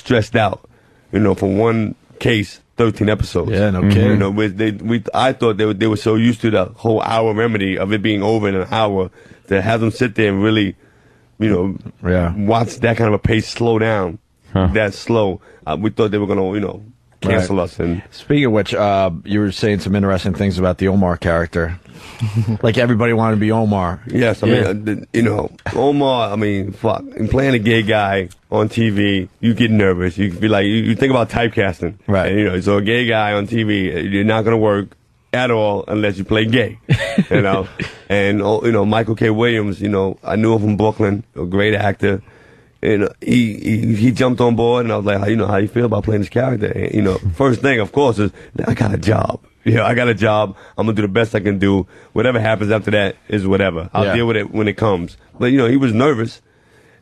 stressed out, for one case, 13 episodes. Yeah, no kidding. I thought they were so used to the whole hour remedy of it being over in an hour to have them sit there and really, watch that kind of a pace slow down, that slow. We thought they were gonna, cancel us. And speaking of which, you were saying some interesting things about the Omar character. Like everybody wanted to be Omar. Yes, I mean, Omar. I mean, fuck, and playing a gay guy on TV, you get nervous. You be like, you think about typecasting, right? And, so a gay guy on TV, you're not gonna work at all unless you play gay, And Michael K. Williams, I knew him from Brooklyn, a great actor. And he jumped on board, and I was like, how you feel about playing this character? And, first thing, of course, is I got a job. I got a job. I'm gonna do the best I can do. Whatever happens after that is whatever. I'll deal with it when it comes. But he was nervous,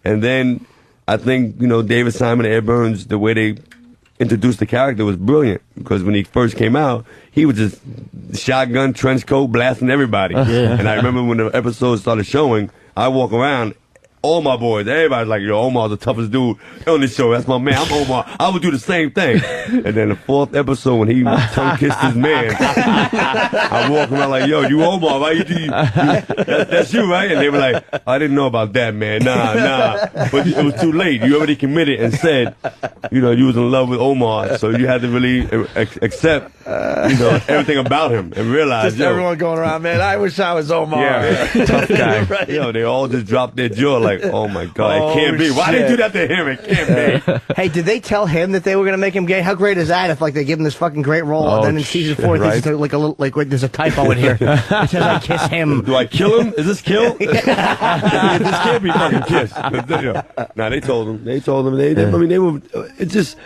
and then I think David Simon and Ed Burns, the way they introduced the character was brilliant, because when he first came out, he was just shotgun, trench coat, blasting everybody. And I remember when the episode started showing, I walk around. All my boys, everybody's like, Omar's the toughest dude on this show. That's my man. I'm Omar. I would do the same thing. And then the 4th episode, when he tongue kissed his man, I walk around like, yo, you Omar, right? That's you, right? And they were like, I didn't know about that, man. Nah. But it was too late. You already committed and said, you was in love with Omar, so you had to really accept, everything about him and realize, just everyone going around, man, I wish I was Omar. Yeah, tough guy. Right. They all just dropped their jaw like, oh my God, it can't be. Why did you do that to him? It can't be. Hey, did they tell him that they were going to make him gay? How great is that if they give him this fucking great role, and then in season 4 wait, there's a typo in here. It says I kiss him. Do I kill him? Is this kill? This can't be fucking kiss. Nah, they told him. I mean, they were. It's just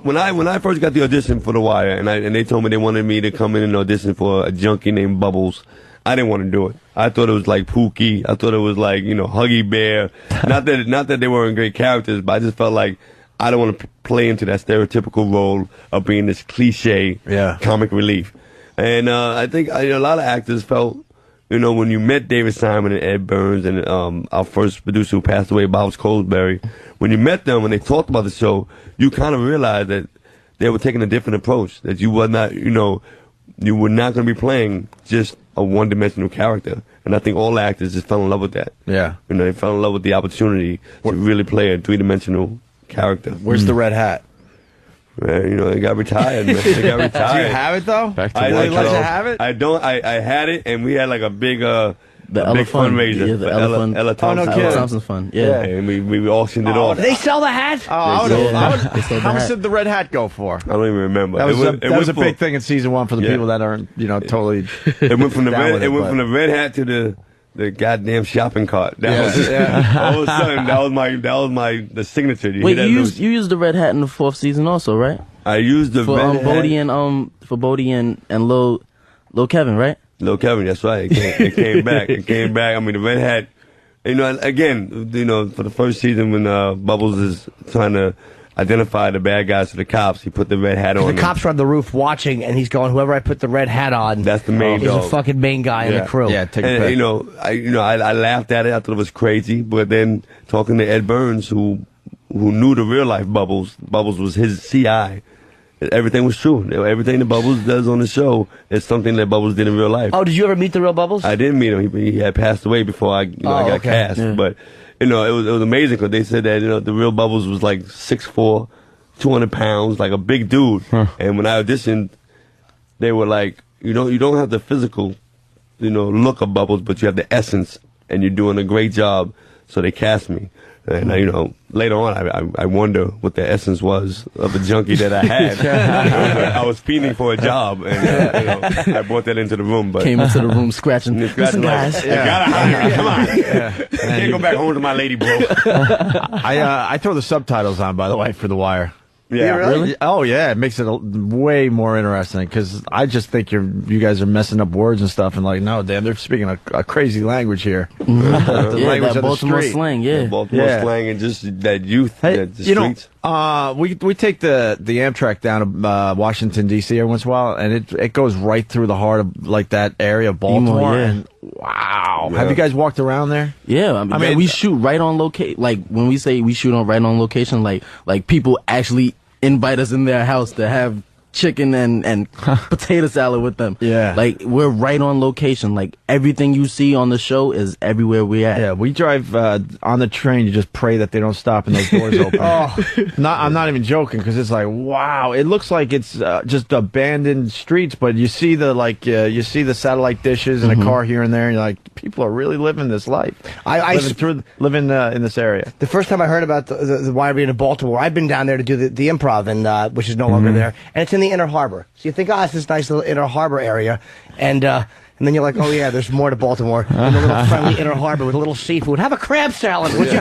when I first got the audition for The Wire, and they told me they wanted me to come in and audition for a junkie named Bubbles. I didn't want to do it. I thought it was like Pookie. I thought it was like, Huggy Bear. Not that they weren't great characters, but I just felt like I don't want to play into that stereotypical role of being this cliche comic relief. And I think a lot of actors felt, when you met David Simon and Ed Burns and our first producer who passed away, Bob Colesbury, when you met them and they talked about the show, you kind of realized that they were taking a different approach, that you were not, you were not going to be playing just a one-dimensional character. And I think all actors just fell in love with that. Yeah. They fell in love with the opportunity to really play a three-dimensional character. Where's the red hat? Man, they got retired, man. They got retired. Do you have it, though? Back to work. Let you have it? I don't. I had it, and we had like a big big fundraiser. Yeah, the elephant. Ella Thompson. Oh, no kidding. Thompson Fund. Yeah. And we auctioned it off. Did they sell the hat? How much did the red hat go for? I don't even remember. That was a big thing in season 1 for the people that aren't, totally. It went from the red. It went from the red hat to the goddamn shopping cart. That was all of a sudden. That was the signature. Wait, you used the red hat in the 4th season also, right? I used the red hat for Bodie and Lil Kevin, right? Lil Kevin, that's right. It came back. It came back. I mean, the red hat. Again, for the first season when Bubbles is trying to identify the bad guys to the cops, he put the red hat on. The cops are on the roof watching, and he's going, "Whoever I put the red hat on, that's the main dog. He's the fucking main guy in the crew." Yeah, take a pic. I laughed at it. I thought it was crazy. But then talking to Ed Burns, who knew the real life Bubbles was his CI. Everything was true. Everything that Bubbles does on the show is something that Bubbles did in real life. Oh, did you ever meet the real Bubbles? I didn't meet him. He had passed away before I got cast. Yeah. But it was amazing because they said that the real Bubbles was like 6'4", 200 pounds, like a big dude. Huh. And when I auditioned, they were like, you don't have the physical, look of Bubbles, but you have the essence, and you're doing a great job. So they cast me. And later on, I wonder what the essence was of the junkie that I had. I was fiending for a job, and I brought that into the room. But came into the room scratching. Listen, guys, you gotta hire me. Come on, I can't go back home to my lady, bro. I throw the subtitles on, by the way, for The Wire. Yeah, really? Oh, yeah. It makes it way more interesting because I just think you guys are messing up words and stuff, and like, no, damn, they're speaking a crazy language here. The language of Baltimore slang, Baltimore slang, and just that youth, the streets. We take the Amtrak down to Washington D.C. every once in a while, and it goes right through the heart of like that area of Baltimore. Yeah. And wow, have you guys walked around there? Yeah, I mean we shoot right on location. Like when we say we shoot on right on location, like people actually invite us in their house to have chicken and potato salad with them. Yeah. Like we're right on location. Like everything you see on the show is everywhere we're at. Yeah, we drive on the train. You just pray that they don't stop and those doors open. I'm not even joking because it's like, wow, it looks like it's just abandoned streets, but you see the you see the satellite dishes and a car here and there, and you're like, people are really living this life. Living in this area. The first time I heard about the why being in Baltimore, I've been down there to do the improv, and which is no longer there, and it's in the Inner Harbor. So you think, it's this nice little Inner Harbor area, and then you're like, oh yeah, there's more to Baltimore than a little friendly Inner Harbor with a little seafood. Have a crab salad, would you?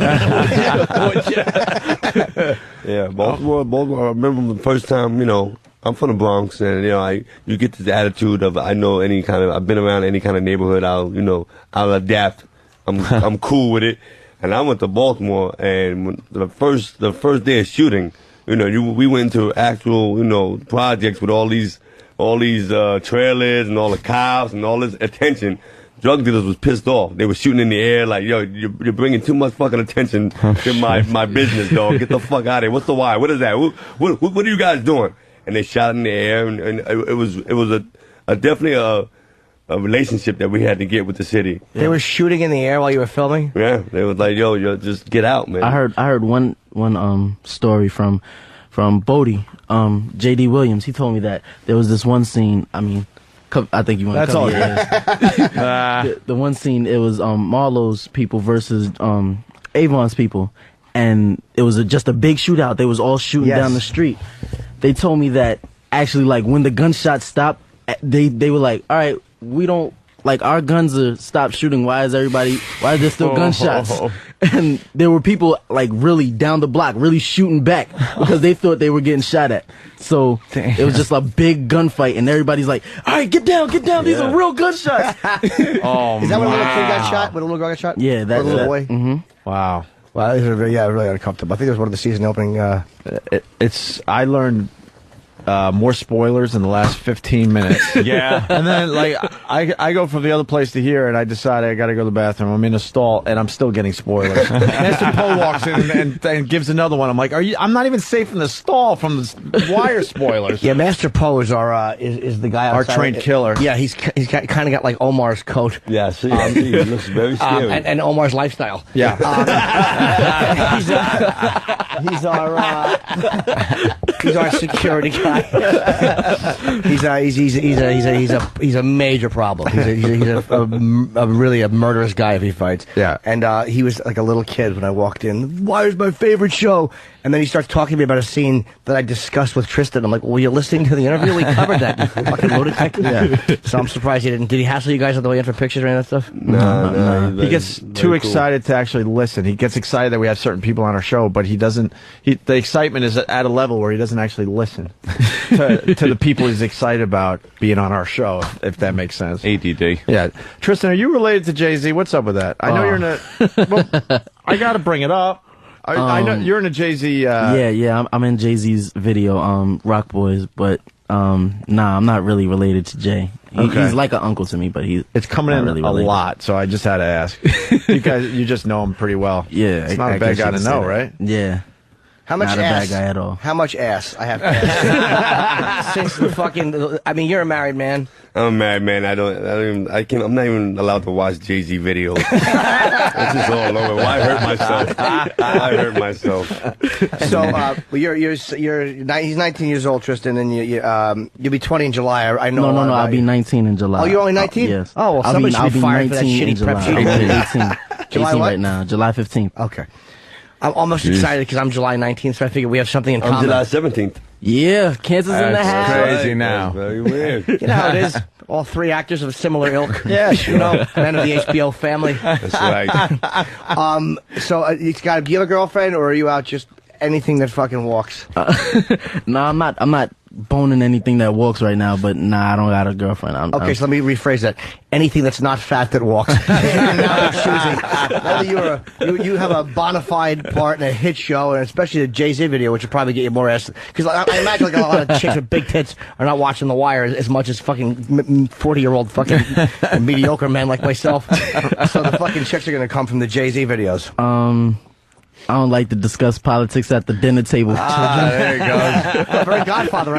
Yeah, Baltimore. I remember the first time, I'm from the Bronx, and you get this attitude of I've been around any kind of neighborhood, I'll adapt. I'm cool with it. And I went to Baltimore, and when the first day of shooting, we went to actual, projects with all these trailers and all the cops and all this attention. Drug dealers was pissed off. They were shooting in the air like, yo, you're bringing too much fucking attention to my business, dog. Get the fuck out of here. What's the why? What is that? What are you guys doing? And they shot in the air, and it was definitely a relationship that we had to get with the city. They were shooting in the air while you were filming? Yeah, they was like, yo, just get out, man. I heard one story from Bodie, J.D. Williams. He told me that there was this one scene. I mean, I think you want to cover it. The one scene, it was Marlowe's people versus Avon's people, and it was just a big shootout. They was all shooting down the street. They told me that actually, like, when the gunshots stopped, they were like, all right, we don't, like, our guns are stopped shooting. Why is there still gunshots? And there were people, like, really down the block, really shooting back because they thought they were getting shot at. So it was just a big gunfight, and everybody's like, all right, get down. These are real gunshots. Is that when a little kid got shot? When a little girl got shot? Yeah, that little boy? Mm-hmm. Wow. Wow, these are really uncomfortable. I think it was one of the season opening. I learned more spoilers in the last 15 minutes. Yeah. And then, like, I go from the other place to here, and I decide I got to go to the bathroom. I'm in a stall, and I'm still getting spoilers. Mr. Poe walks in and gives another one. I'm like, I'm not even safe in the stall from the wire spoilers. Yeah, Master Poe is is the guy outside. Our trained killer. Yeah, he's kind of got like Omar's coat. Yeah, see, he looks very scary. And Omar's lifestyle. Yeah. He's our security guy. He's a major problem. He's a really a murderous guy if he fights. Yeah. And he was like a little kid when I walked in. Why is my favorite show? And then he starts talking to me about a scene that I discussed with Tristan. I'm like, well, you're listening to the interview? We covered that. You fucking lunatic. Yeah. So I'm surprised he didn't. Did he hassle you guys on the way in for pictures or any of that stuff? No. He gets too excited to actually listen. He gets excited that we have certain people on our show, but he doesn't. The excitement is at a level where he doesn't actually listen to the people he's excited about being on our show, if that makes sense. ADD. Yeah. Tristan, are you related to Jay-Z? What's up with that? I know you're in a... Well, I got to bring it up. I know you're in a Jay-Z... Yeah, I'm in Jay-Z's video, Rock Boys, but I'm not really related to Jay. He's like an uncle to me, but it's coming in really a lot, so I just had to ask. You just know him pretty well. Yeah. It's not a bad guy to know, right? Yeah. How much Not ass? a bad guy at all. How much ass? I have to ask. Since the fucking... I mean, you're a married man. I'm a married man. I'm not even allowed to watch Jay-Z videos. It's just all over. Why hurt myself? So, he's 19 years old, Tristan, and you'll be 20 in July. I know. No, I'll be 19 in July. Oh, you're only 19? Yes. Oh, well, somebody should be fired for that 19 in shitty prep July. sheet. I'm 18. July 18 what? right now. July 15th. Okay. I'm almost excited because I'm July 19th, so I figure we have something in common. I'm July 17th. Yeah, Kansas in the That's house. crazy now. That's very weird. You know how it is. All three actors of similar ilk. Yeah, You know, men of the HBO family. That's right. So, do you have a girlfriend, or are you out just anything that fucking walks? No, I'm not boning anything that walks right now, but nah, I don't got a girlfriend. Okay, so let me rephrase that. Anything that's not fat that walks. Now you're choosing. You have a bona fide part in a hit show, and especially the Jay-Z video, which will probably get you more ass. Because I imagine like a lot of chicks with big tits are not watching The Wire as much as fucking 40-year-old fucking mediocre men like myself. So the fucking chicks are going to come from the Jay-Z videos. I don't like to discuss politics at the dinner table. There you go. Very Godfather